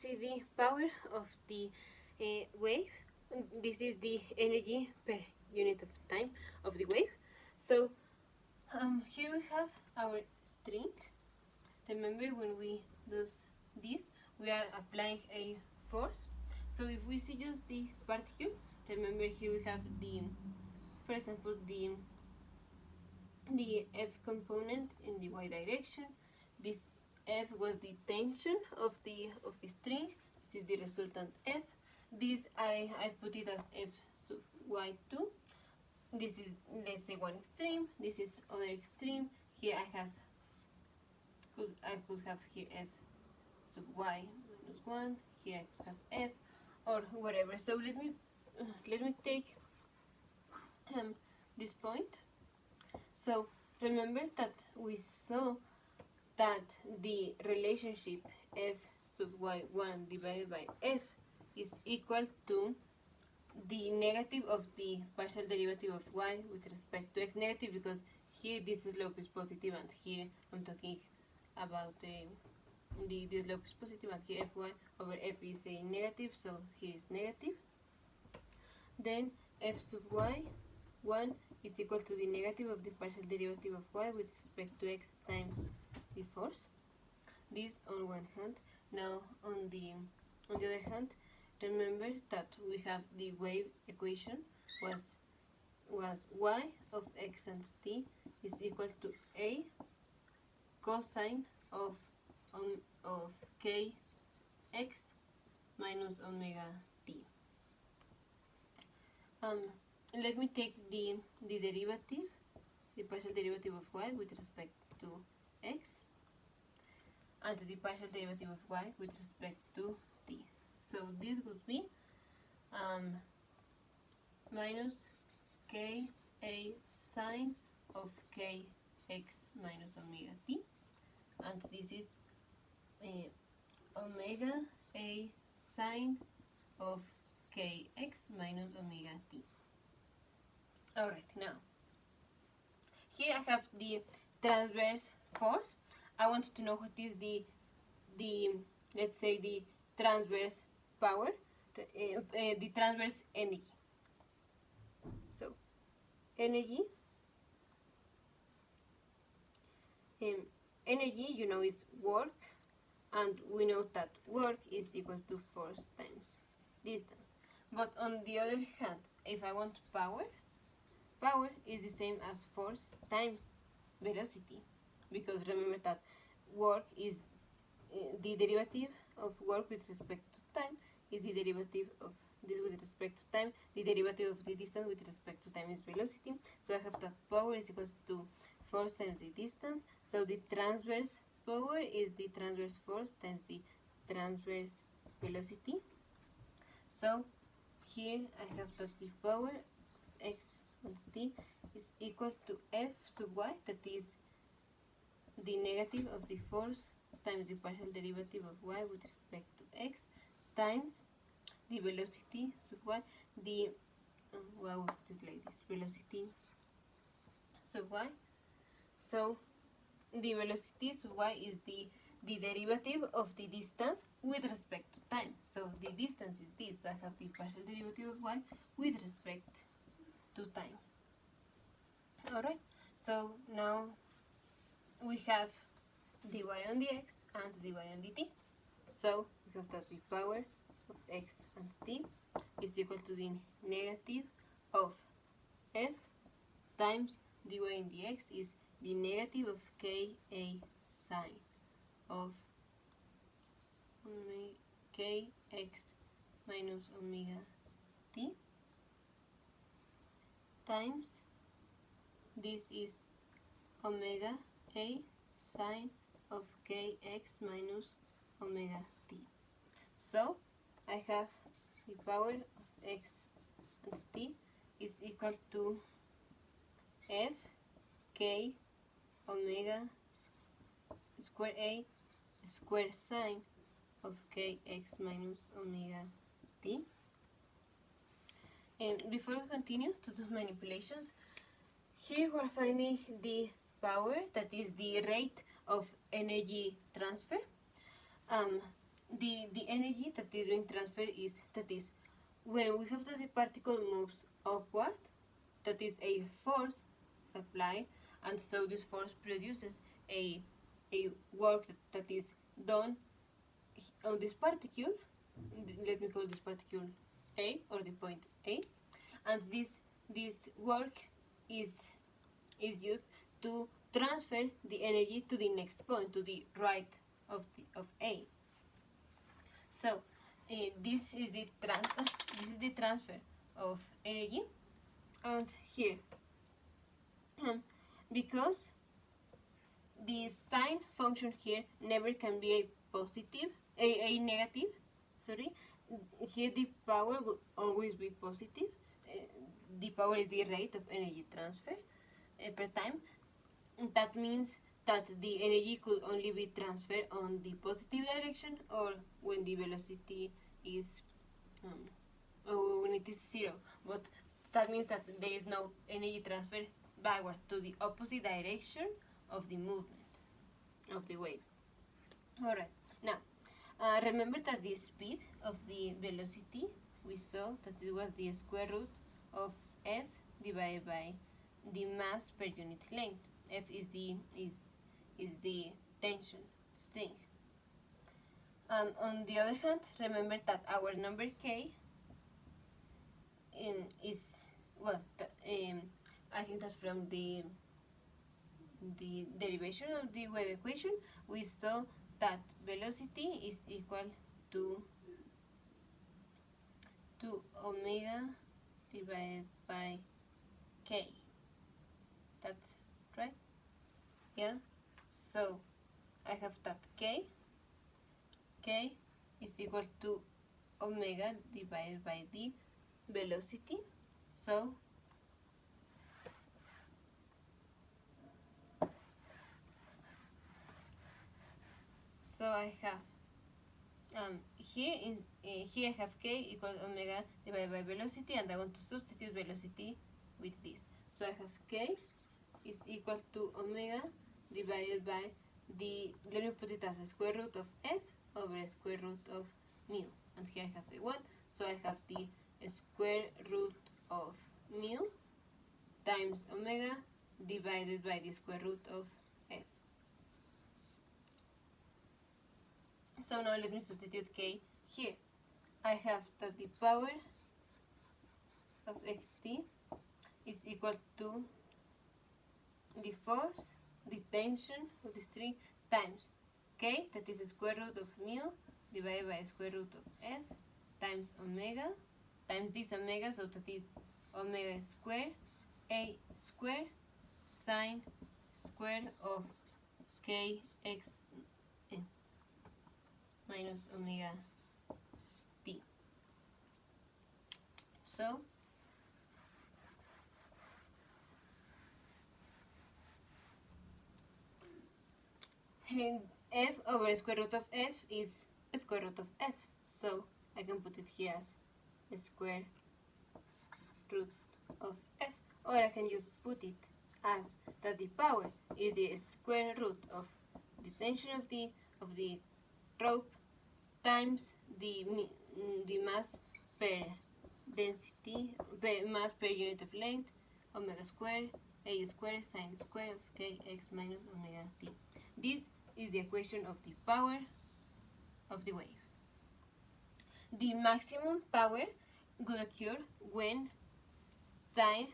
see the power of the wave. This is the energy per unit of time of the wave. So here we have our string. Remember, when we do this, we are applying a force. So if we see just the particle, remember here we have the, for example, the F component in the y direction. This F was the tension of the string. This is the resultant F. This I put it as F sub y2. This is, let's say, one extreme. This is other extreme. Here I could have here F sub y minus 1. Here I could have F or whatever. So let me take this point. So remember that we saw that the relationship F sub y1 divided by F is equal to the negative of the partial derivative of y with respect to x. Negative because here this slope is positive and here I'm talking about the slope is positive, and here fy over f is a negative, so here is negative. Then f sub y1 is equal to the negative of the partial derivative of y with respect to x times the force. This on one hand. Now on the other hand, remember that we have the wave equation was y of x and t is equal to a cosine of kx minus omega t. Let me take the derivative, the partial derivative of y with respect to x, and the partial derivative of y with respect to t. So this would be minus k a sine of kx minus omega t, and this is omega a sine of kx minus omega t. Alright, now here I have the transverse force. I want to know what is the let's say the transverse power, the transverse energy. So energy, energy, you know, is work, and we know that work is equal to force times distance. But on the other hand, if I want power, power is the same as force times velocity, because remember that work is the derivative of work with respect to time is the derivative of this with respect to time. The derivative of the distance with respect to time is velocity. So I have that power is equal to force times the distance. So the transverse power is the transverse force times the transverse velocity. So here I have that the power x and t is equal to f sub y, that is the negative of the force times the partial derivative of y with respect to x times the velocity sub y, the I will put it like this, velocity sub y. So the velocity sub y is the derivative of the distance with respect to time. So the distance is this, so I have the partial derivative of y with respect to time. Alright, so now we have dy on dx and dy on dt. So we have that the power of x and t is equal to the negative of f times dy in dx is the negative of ka sine of kx minus omega t times this is omega a sine of kx minus omega t. So I have the power of x and t is equal to f k omega square a square sine of kx minus omega t. And before we continue to do manipulations, here we're finding the power, that is the rate of energy transfer. the energy that is being transferred is, that is, when we have that the particle moves upward, that is a force applied, and so this force produces a work that is done on this particle. Let me call this particle A, or the point A, and this work is used to transfer the energy to the next point, to the right of A. So this is the transfer of energy, and here because the sign function here never can be a positive, a negative, sorry, here the power will always be positive. The power is the rate of energy transfer per time. That means that the energy could only be transferred on the positive direction, or when the velocity is or when it is 0, but that means that there is no energy transfer backward to the opposite direction of the movement of the wave. Alright, now remember that the speed of the velocity, we saw that it was the square root of f divided by the mass per unit length. F is the tension string. On the other hand, remember that our number k is, well, I think that's from the derivation of the wave equation. We saw that velocity is equal to omega divided by k. That's right? Yeah? So I have that k is equal to omega divided by the velocity. So I have here I have k equal omega divided by velocity, and I want to substitute velocity with this. So I have k is equal to omega divided by the, let me put it as a square root of f over a square root of mu, and here I have the 1, so I have the square root of mu times omega divided by the square root of f. So now let me substitute k here. I have that the power of xt is equal to the force, the tension of the string, times k, that is the square root of mu divided by square root of f, times omega, times this omega, so that is omega square, a square, sine square of kx minus omega t. So f over square root of f is square root of f, so I can put it here as square root of f, or I can just put it as that the power is the square root of the tension of the rope times the mass per density, mass per unit of length, omega square, a square, sine square of kx minus omega t. This is the equation of the power of the wave. The maximum power would occur when sine,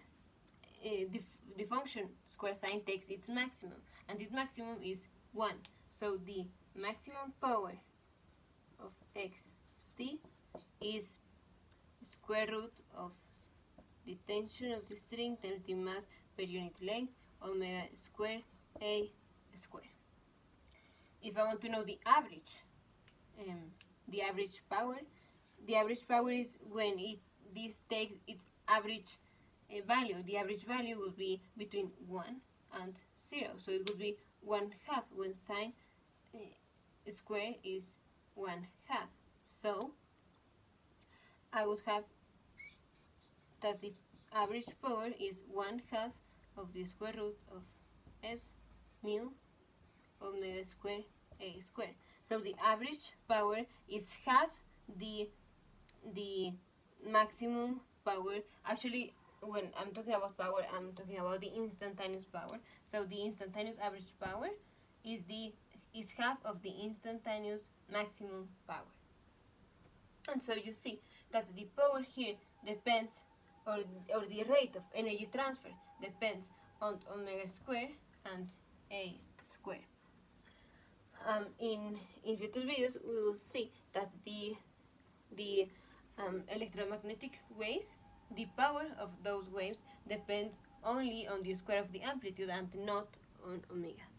the function square sine takes its maximum, and its maximum is 1. So the maximum power of xt is square root of the tension of the string times the mass per unit length, omega square, a square. If I want to know the average power is when this takes its average value. The average value would be between 1 and 0, so it would be 1/2 when sine square is 1/2. So I would have that the average power is 1/2 of the square root of f mu omega square a square. So the average power is half the maximum power. Actually, when I'm talking about power, I'm talking about the instantaneous power. So the instantaneous average power is half of the instantaneous maximum power. And so you see that the power here depends, or the rate of energy transfer depends on omega square and a square. In future videos, we will see that the electromagnetic waves, the power of those waves depends only on the square of the amplitude and not on omega.